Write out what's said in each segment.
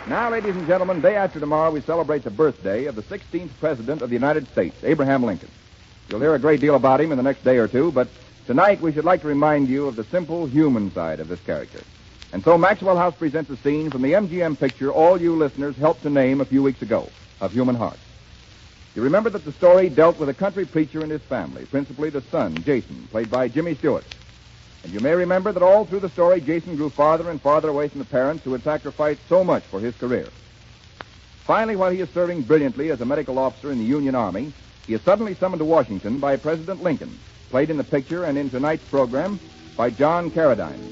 Now, ladies and gentlemen, day after tomorrow, we celebrate the birthday of the 16th President of the United States, Abraham Lincoln. You'll hear a great deal about him in the next day or two, but tonight we should like to remind you of the simple human side of this character. And so Maxwell House presents a scene from the MGM picture all you listeners helped to name a few weeks ago, of Human Heart. You remember that the story dealt with a country preacher and his family, principally the son, Jason, played by Jimmy Stewart. And you may remember that all through the story, Jason grew farther and farther away from the parents who had sacrificed so much for his career. Finally, while he is serving brilliantly as a medical officer in the Union Army, he is suddenly summoned to Washington by President Lincoln, played in the picture and in tonight's program by John Carradine.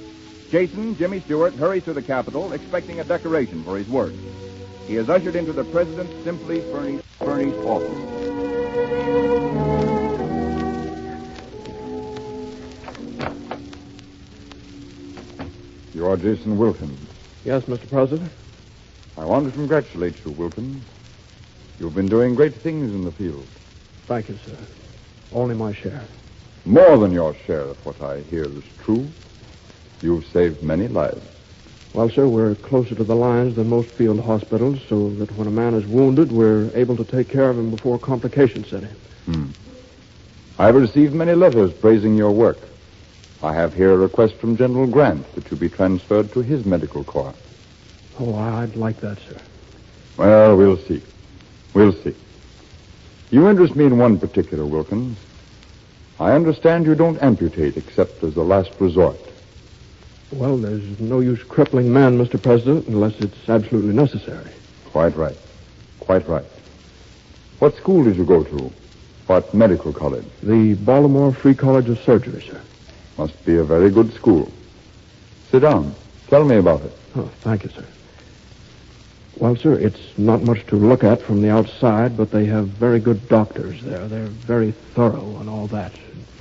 Jason, Jimmy Stewart, hurries to the Capitol, expecting a decoration for his work. He is ushered into the President's simply furnished office. You are Jason Wilkins. Yes, Mr. President. I want to congratulate you, Wilkins. You've been doing great things in the field. Thank you, sir. Only my share. More than your share, if what I hear is true. You've saved many lives. Well, sir, we're closer to the lines than most field hospitals, so that when a man is wounded, we're able to take care of him before complications set in. I've received many letters praising your work. I have here a request from General Grant that you be transferred to his medical corps. Oh, I'd like that, sir. Well, we'll see. We'll see. You interest me in one particular, Wilkins. I understand you don't amputate except as a last resort. Well, there's no use crippling men, Mr. President, unless it's absolutely necessary. Quite right. Quite right. What school did you go to? What medical college? The Baltimore Free College of Surgery, sir. Must be a very good school. Sit down. Tell me about it. Oh, thank you, sir. Well, sir, it's not much to look at from the outside, but they have very good doctors there. They're very thorough and all that.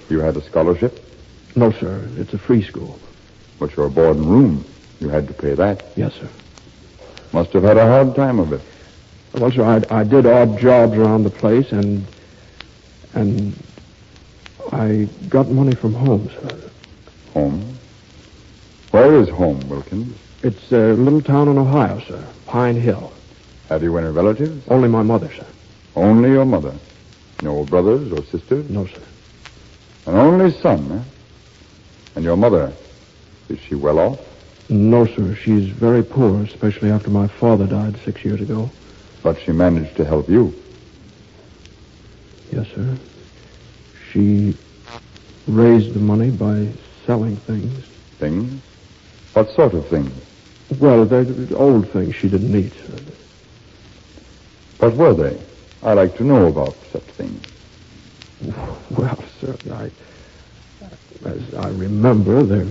You had a scholarship? No, sir. It's a free school. But your board and room, you had to pay that. Yes, sir. Must have had a hard time of it. Well, sir, I did odd jobs around the place, and I got money from home, sir. Home? Where is home, Wilkins? It's a little town in Ohio, sir. Pine Hill. Have you any relatives? Only my mother, sir. Only your mother? No brothers or sisters? No, sir. An only son, eh? And your mother, is she well off? No, sir. She's very poor, especially after my father died 6 years ago. But she managed to help you. Yes, sir. She raised the money by selling things. Things? What sort of things? Well, they're old things she didn't need, sir. What were they? I like to know about such things. Well, sir, as I remember, there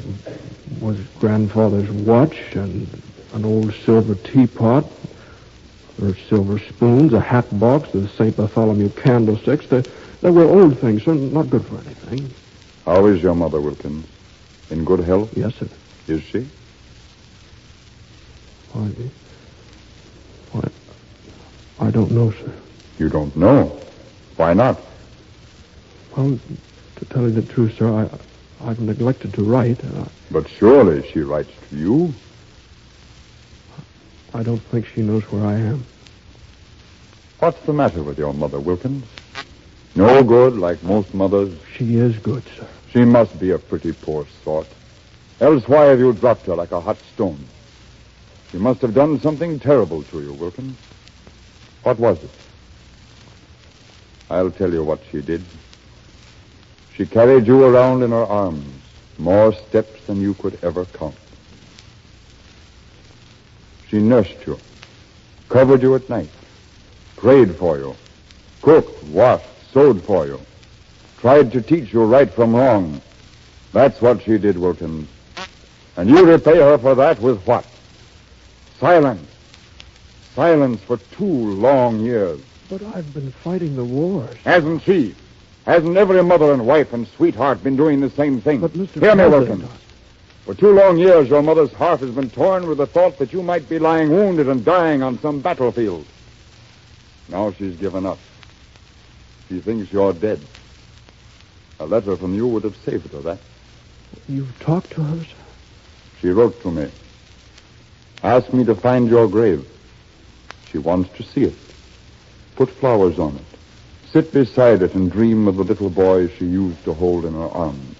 was grandfather's watch and an old silver teapot, or silver spoons, a hat box, the St. Bartholomew candlesticks. They were old things, sir, not good for anything. How is your mother, Wilkins? In good health? Yes, sir. Is she? Why, I don't know, sir. You don't know? Why not? Well, to tell you the truth, sir, I've neglected to write. But surely she writes to you. I don't think she knows where I am. What's the matter with your mother, Wilkins? No good, like most mothers? She is good, sir. She must be a pretty poor sort. Else why have you dropped her like a hot stone? She must have done something terrible to you, Wilkins. What was it? I'll tell you what she did. She carried you around in her arms, more steps than you could ever count. She nursed you, covered you at night, prayed for you, cooked, washed, sewed for you, tried to teach you right from wrong. That's what she did, Wilkins. And you repay her for that with what? Silence. Silence for 2 long years. But I've been fighting the wars. Hasn't she? Hasn't every mother and wife and sweetheart been doing the same thing? But, Mr. Hear me, President... Wilkins. For 2 long years, your mother's heart has been torn with the thought that you might be lying wounded and dying on some battlefield. Now she's given up. She thinks you're dead. A letter from you would have saved her that. You've talked to her, sir? She wrote to me. Asked me to find your grave. She wants to see it. Put flowers on it. Sit beside it and dream of the little boy she used to hold in her arms.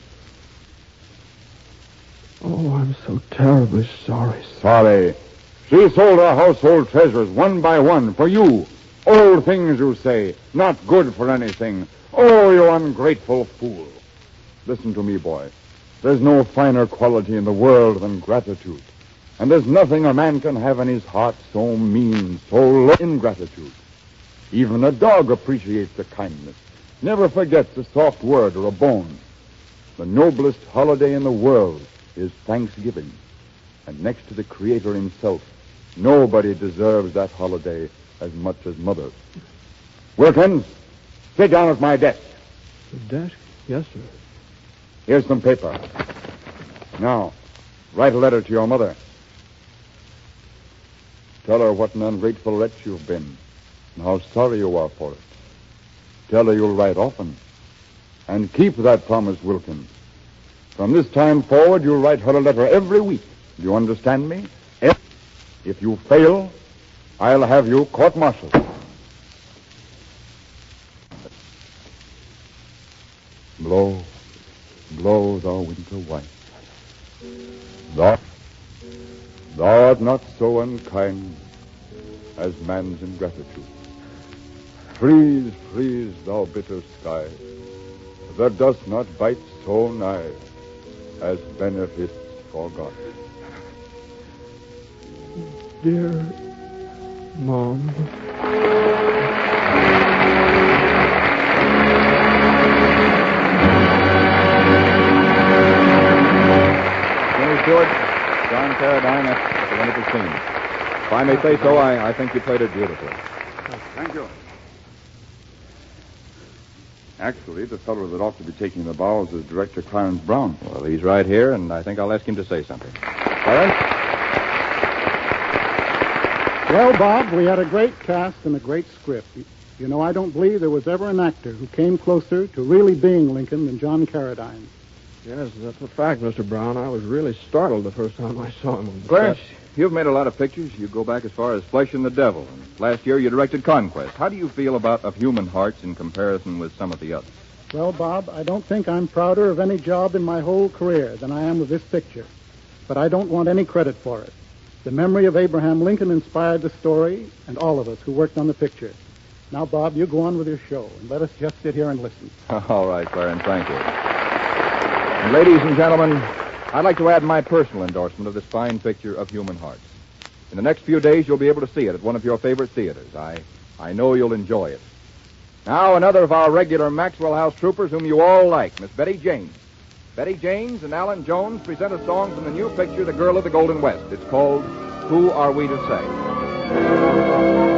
Oh, I'm so terribly sorry, sir. Sorry. She sold her household treasures one by one for you. Old things, you say, not good for anything. Oh, you ungrateful fool. Listen to me, boy. There's no finer quality in the world than gratitude. And there's nothing a man can have in his heart so mean, so low ingratitude. Even a dog appreciates a kindness, never forgets a soft word or a bone. The noblest holiday in the world is Thanksgiving. And next to the Creator himself, nobody deserves that holiday as much as Mother. Wilkins, sit down at my desk. The desk? Yes, sir. Here's some paper. Now, write a letter to your mother. Tell her what an ungrateful wretch you've been and how sorry you are for it. Tell her you'll write often. And keep that promise, Wilkins. From this time forward, you'll write her a letter every week. Do you understand me? If you fail, I'll have you court-martialed. Blow, blow, thou winter white. Thou art not so unkind as man's ingratitude. Freeze, freeze, thou bitter sky, that dost not bite so nigh as benefits forgot. Dear Mom. Stewart, John Carradine, that's a wonderful scene. If I may say so, I think you played it beautifully. Thank you. Actually, the fellow that ought to be taking the bows is Director Clarence Brown. Well, he's right here, and I think I'll ask him to say something. Clarence? Well, Bob, we had a great cast and a great script. You know, I don't believe there was ever an actor who came closer to really being Lincoln than John Carradine. Yes, that's a fact, Mr. Brown. I was really startled the first time I saw him on the Clarence, set. you've made a lot of pictures. You go back as far as Flesh and the Devil. And last year you directed Conquest. How do you feel about Of Human Hearts in comparison with some of the others? Well, Bob, I don't think I'm prouder of any job in my whole career than I am with this picture. But I don't want any credit for it. The memory of Abraham Lincoln inspired the story and all of us who worked on the picture. Now, Bob, you go on with your show, and let us just sit here and listen. All right, Clarence, thank you. And ladies and gentlemen, I'd like to add my personal endorsement of this fine picture Of Human Hearts. In the next few days, you'll be able to see it at one of your favorite theaters. I know you'll enjoy it. Now, another of our regular Maxwell House troopers whom you all like, Miss Betty Jaynes. Betty Jaynes and Allan Jones present a song from the new picture, The Girl of the Golden West. It's called Who Are We to Say?